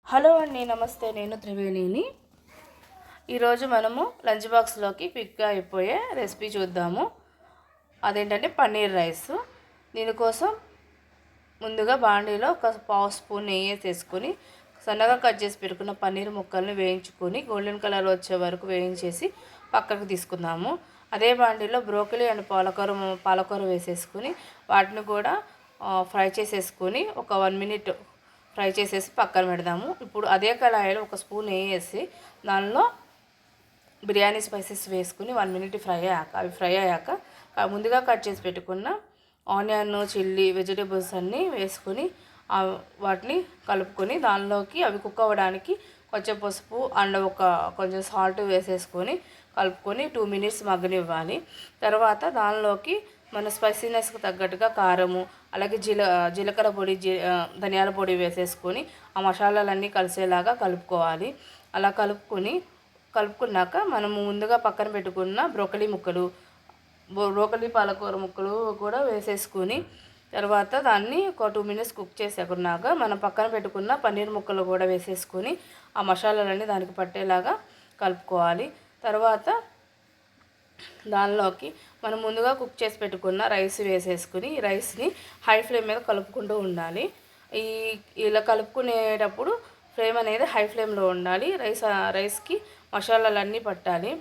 Hello అండి, నమస్తే. నేను త్రివేణిని. ఈరోజు మనము లంచ్ బాక్స్లోకి క్విక్గా అయిపోయే రెసిపీ చూద్దాము. అదేంటంటే పన్నీర్ రైస్. దీనికోసం ముందుగా బాండీలో ఒక పావు స్పూన్ నెయ్యి వేసేసుకొని సన్నగా కట్ చేసి పెట్టుకున్న పన్నీర్ ముక్కల్ని వేయించుకొని గోల్డెన్ కలర్ వచ్చే వరకు వేయించేసి పక్కకు తీసుకుందాము. అదే బాండీలో బ్రోకలీ అండ్ పాలకూర వేసేసుకొని వాటిని కూడా ఫ్రై చేసేసుకొని ఒక 1 మినిట్ ఫ్రై చేసేసి పక్కన పెడదాము. ఇప్పుడు అదే కళాయిలో ఒక స్పూన్ నెయ్యి వేసి దానిలో బిర్యానీ స్పైసెస్ వేసుకుని 1 మినిట్ ఫ్రై అయ్యాక ముందుగా కట్ చేసి పెట్టుకున్న ఆనియన్, చిల్లీ, వెజిటేబుల్స్ అన్నీ వేసుకొని వాటిని కలుపుకొని దానిలోకి అవి కుక్ అవ్వడానికి కొంచెం పసుపు అండ్ కొంచెం సాల్ట్ వేసేసుకొని కలుపుకొని 2 మినిట్స్ మగ్గనివ్వాలి. తర్వాత దానిలోకి మన స్పైసీనెస్కి తగ్గట్టుగా కారము, అలాగే జీలకర్ర పొడి, ధనియాల పొడి వేసేసుకొని ఆ మసాలాలన్నీ కలిసేలాగా కలుపుకోవాలి. అలా కలుపుకున్నాక మనము ముందుగా పక్కన పెట్టుకున్న బ్రోకలీ పాలకూర ముక్కలు కూడా వేసేసుకొని తర్వాత దాన్ని ఒక 2 మినిట్స్ కుక్ చేసుకున్నాక మనం పక్కన పెట్టుకున్న పన్నీర్ ముక్కలు కూడా వేసేసుకొని ఆ మసాలాలన్నీ దానికి పట్టేలాగా కలుపుకోవాలి. తర్వాత దానిలోకి మనం ముందుగా కుక్ చేసి పెట్టుకున్న రైస్ వేసేసుకుని రైస్ని హై ఫ్లేమ్ మీద కలుపుకుంటూ ఉండాలి. ఇలా కలుపుకునేటప్పుడు ఫ్లేమ్ అనేది హై ఫ్లేమ్లో ఉండాలి. రైస్కి మసాలాలన్నీ పట్టాలి.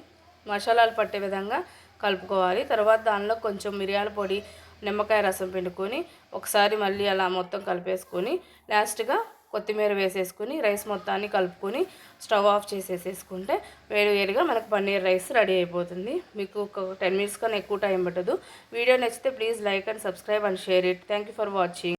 మసాలాలు పట్టే విధంగా కలుపుకోవాలి. తర్వాత దానిలో కొంచెం మిరియాల పొడి, నిమ్మకాయ రసం పిండుకొని ఒకసారి మళ్ళీ అలా మొత్తం కలిపేసుకొని లాస్ట్గా కొత్తిమీర వేసేసుకుని రైస్ మొత్తాన్ని కలుపుకొని స్టవ్ ఆఫ్ చేసేసుకుంటే వేడివేడిగా మనకు పన్నీర్ రైస్ రెడీ అయిపోతుంది. మీకు ఒక 10 మినిట్స్ కన్నా ఎక్కువ టైం పట్టదు. వీడియో నచ్చితే please like and subscribe and share it. Thank you for watching.